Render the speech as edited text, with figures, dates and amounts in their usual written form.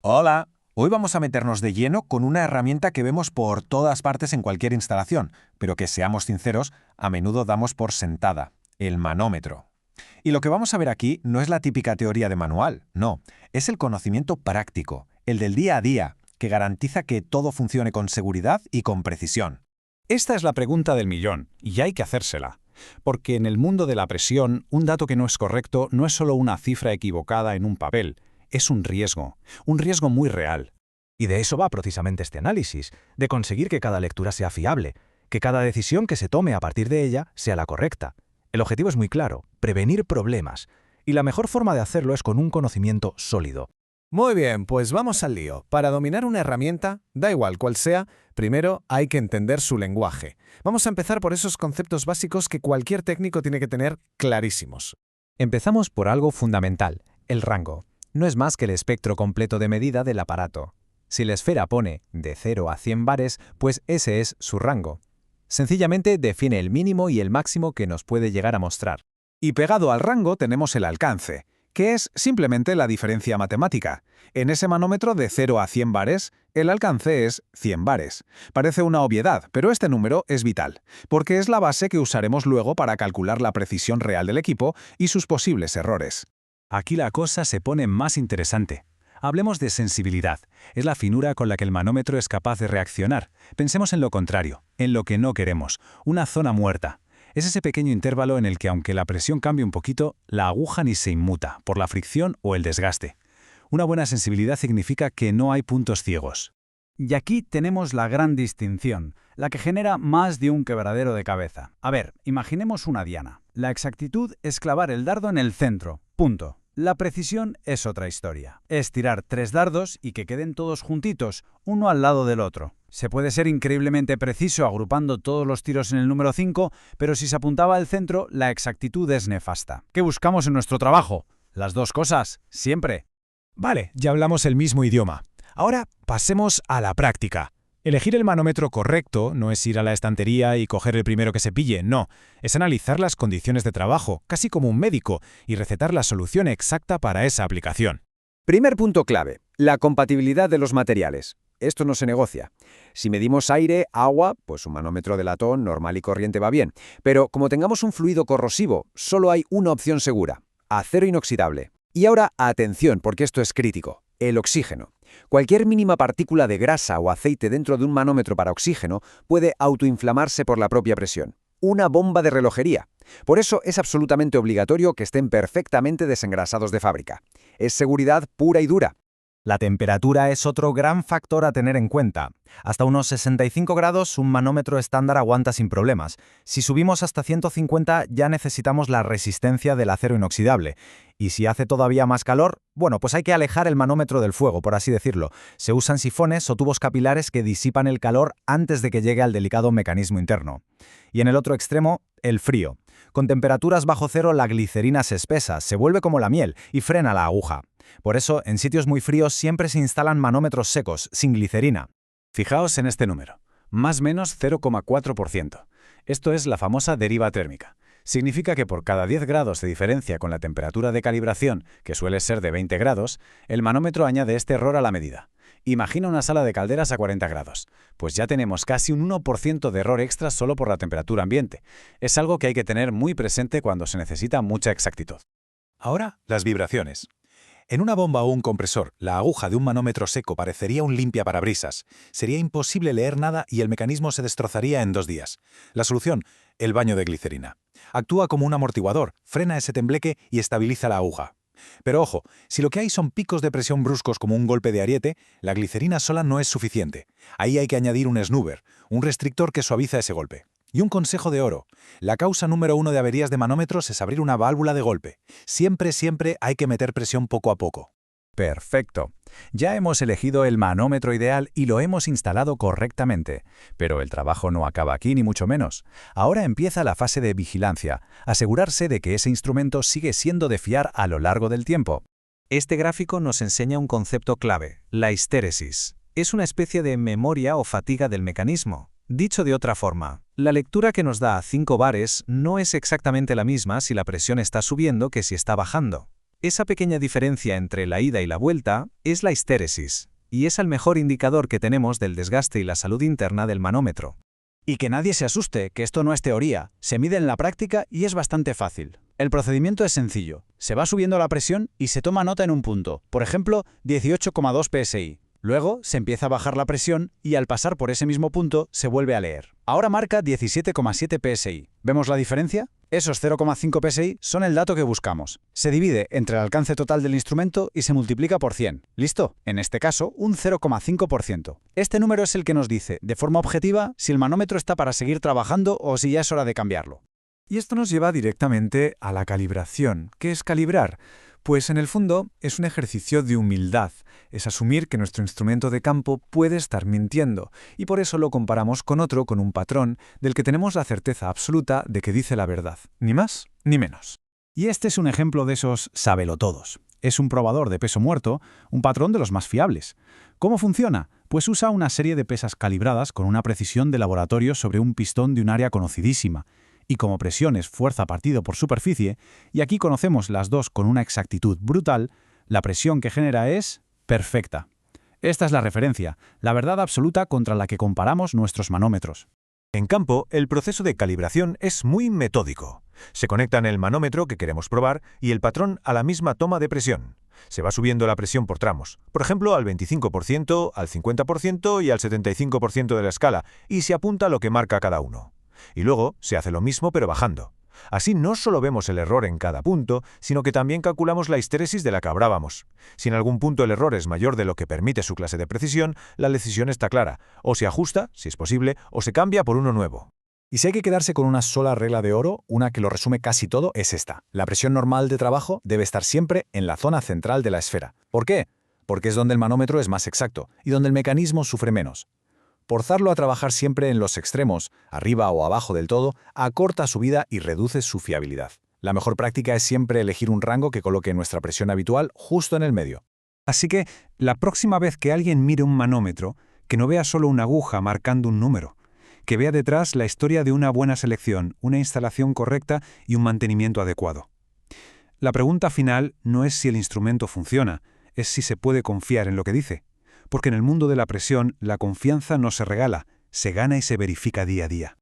Hola, hoy vamos a meternos de lleno con una herramienta que vemos por todas partes en cualquier instalación, pero que, seamos sinceros, a menudo damos por sentada, el manómetro. Y lo que vamos a ver aquí no es la típica teoría de manual, no, es el conocimiento práctico, el del día a día, que garantiza que todo funcione con seguridad y con precisión. Esta es la pregunta del millón, y hay que hacérsela. Porque en el mundo de la presión, un dato que no es correcto no es solo una cifra equivocada en un papel, es un riesgo muy real. Y de eso va precisamente este análisis, de conseguir que cada lectura sea fiable, que cada decisión que se tome a partir de ella sea la correcta. El objetivo es muy claro, prevenir problemas, y la mejor forma de hacerlo es con un conocimiento sólido. Muy bien, pues vamos al lío. Para dominar una herramienta, da igual cuál sea, primero hay que entender su lenguaje. Vamos a empezar por esos conceptos básicos que cualquier técnico tiene que tener clarísimos. Empezamos por algo fundamental, el rango. No es más que el espectro completo de medida del aparato. Si la esfera pone de 0 a 100 bares, pues ese es su rango. Sencillamente define el mínimo y el máximo que nos puede llegar a mostrar. Y pegado al rango tenemos el alcance, que es simplemente la diferencia matemática. En ese manómetro de 0 a 100 bares, el alcance es 100 bares. Parece una obviedad, pero este número es vital, porque es la base que usaremos luego para calcular la precisión real del equipo y sus posibles errores. Aquí la cosa se pone más interesante. Hablemos de sensibilidad. Es la finura con la que el manómetro es capaz de reaccionar. Pensemos en lo contrario, en lo que no queremos, una zona muerta. Es ese pequeño intervalo en el que, aunque la presión cambie un poquito, la aguja ni se inmuta, por la fricción o el desgaste. Una buena sensibilidad significa que no hay puntos ciegos. Y aquí tenemos la gran distinción, la que genera más de un quebradero de cabeza. A ver, imaginemos una diana. La exactitud es clavar el dardo en el centro, punto. La precisión es otra historia. Es tirar 3 dardos y que queden todos juntitos, uno al lado del otro. Se puede ser increíblemente preciso agrupando todos los tiros en el número 5, pero si se apuntaba al centro, la exactitud es nefasta. ¿Qué buscamos en nuestro trabajo? Las dos cosas, siempre. Vale, ya hablamos el mismo idioma. Ahora pasemos a la práctica. Elegir el manómetro correcto no es ir a la estantería y coger el primero que se pille, no. Es analizar las condiciones de trabajo, casi como un médico, y recetar la solución exacta para esa aplicación. Primer punto clave, la compatibilidad de los materiales. Esto no se negocia. Si medimos aire, agua, pues un manómetro de latón normal y corriente va bien. Pero como tengamos un fluido corrosivo, solo hay una opción segura: acero inoxidable. Y ahora, atención, porque esto es crítico: el oxígeno. Cualquier mínima partícula de grasa o aceite dentro de un manómetro para oxígeno puede autoinflamarse por la propia presión. Una bomba de relojería. Por eso es absolutamente obligatorio que estén perfectamente desengrasados de fábrica. Es seguridad pura y dura. La temperatura es otro gran factor a tener en cuenta. Hasta unos 65 grados un manómetro estándar aguanta sin problemas. Si subimos hasta 150 ya necesitamos la resistencia del acero inoxidable. Y si hace todavía más calor, bueno, pues hay que alejar el manómetro del fuego, por así decirlo. Se usan sifones o tubos capilares que disipan el calor antes de que llegue al delicado mecanismo interno. Y en el otro extremo, el frío. Con temperaturas bajo cero la glicerina se espesa, se vuelve como la miel y frena la aguja. Por eso, en sitios muy fríos siempre se instalan manómetros secos, sin glicerina. Fijaos en este número, más o menos 0,4%. Esto es la famosa deriva térmica. Significa que por cada 10 grados de diferencia con la temperatura de calibración, que suele ser de 20 grados, el manómetro añade este error a la medida. Imagina una sala de calderas a 40 grados. Pues ya tenemos casi un 1% de error extra solo por la temperatura ambiente. Es algo que hay que tener muy presente cuando se necesita mucha exactitud. Ahora, las vibraciones. En una bomba o un compresor, la aguja de un manómetro seco parecería un limpiaparabrisas. Sería imposible leer nada y el mecanismo se destrozaría en 2 días. La solución: el baño de glicerina. Actúa como un amortiguador, frena ese tembleque y estabiliza la aguja. Pero ojo, si lo que hay son picos de presión bruscos como un golpe de ariete, la glicerina sola no es suficiente. Ahí hay que añadir un snubber, un restrictor que suaviza ese golpe. Y un consejo de oro: la causa número 1 de averías de manómetros es abrir una válvula de golpe. Siempre hay que meter presión poco a poco. Perfecto. Ya hemos elegido el manómetro ideal y lo hemos instalado correctamente. Pero el trabajo no acaba aquí ni mucho menos. Ahora empieza la fase de vigilancia, asegurarse de que ese instrumento sigue siendo de fiar a lo largo del tiempo. Este gráfico nos enseña un concepto clave, la histéresis. Es una especie de memoria o fatiga del mecanismo. Dicho de otra forma, la lectura que nos da 5 bares no es exactamente la misma si la presión está subiendo que si está bajando. Esa pequeña diferencia entre la ida y la vuelta es la histéresis, y es el mejor indicador que tenemos del desgaste y la salud interna del manómetro. Y que nadie se asuste, que esto no es teoría, se mide en la práctica y es bastante fácil. El procedimiento es sencillo, se va subiendo la presión y se toma nota en un punto, por ejemplo, 18,2 psi. Luego se empieza a bajar la presión y al pasar por ese mismo punto se vuelve a leer. Ahora marca 17,7 psi. ¿Vemos la diferencia? Esos 0,5 psi son el dato que buscamos. Se divide entre el alcance total del instrumento y se multiplica por 100. ¿Listo? En este caso, un 0,5%. Este número es el que nos dice, de forma objetiva, si el manómetro está para seguir trabajando o si ya es hora de cambiarlo. Y esto nos lleva directamente a la calibración. ¿Qué es calibrar? Pues en el fondo es un ejercicio de humildad, es asumir que nuestro instrumento de campo puede estar mintiendo, y por eso lo comparamos con otro, con un patrón, del que tenemos la certeza absoluta de que dice la verdad, ni más ni menos. Y este es un ejemplo de esos sábelotodos. Es un probador de peso muerto, un patrón de los más fiables. ¿Cómo funciona? Pues usa una serie de pesas calibradas con una precisión de laboratorio sobre un pistón de un área conocidísima. Y como presión es fuerza partido por superficie, y aquí conocemos las dos con una exactitud brutal, la presión que genera es perfecta. Esta es la referencia, la verdad absoluta contra la que comparamos nuestros manómetros. En campo, el proceso de calibración es muy metódico. Se conectan el manómetro que queremos probar y el patrón a la misma toma de presión. Se va subiendo la presión por tramos, por ejemplo al 25%, al 50% y al 75% de la escala, y se apunta lo que marca cada uno. Y luego se hace lo mismo pero bajando. Así no solo vemos el error en cada punto, sino que también calculamos la histéresis de la que hablábamos. Si en algún punto el error es mayor de lo que permite su clase de precisión, la decisión está clara. O se ajusta, si es posible, o se cambia por uno nuevo. Y si hay que quedarse con una sola regla de oro, una que lo resume casi todo, es esta. La presión normal de trabajo debe estar siempre en la zona central de la esfera. ¿Por qué? Porque es donde el manómetro es más exacto y donde el mecanismo sufre menos. Forzarlo a trabajar siempre en los extremos, arriba o abajo del todo, acorta su vida y reduce su fiabilidad. La mejor práctica es siempre elegir un rango que coloque nuestra presión habitual justo en el medio. Así que, la próxima vez que alguien mire un manómetro, que no vea solo una aguja marcando un número, que vea detrás la historia de una buena selección, una instalación correcta y un mantenimiento adecuado. La pregunta final no es si el instrumento funciona, es si se puede confiar en lo que dice. Porque en el mundo de la presión, la confianza no se regala, se gana y se verifica día a día.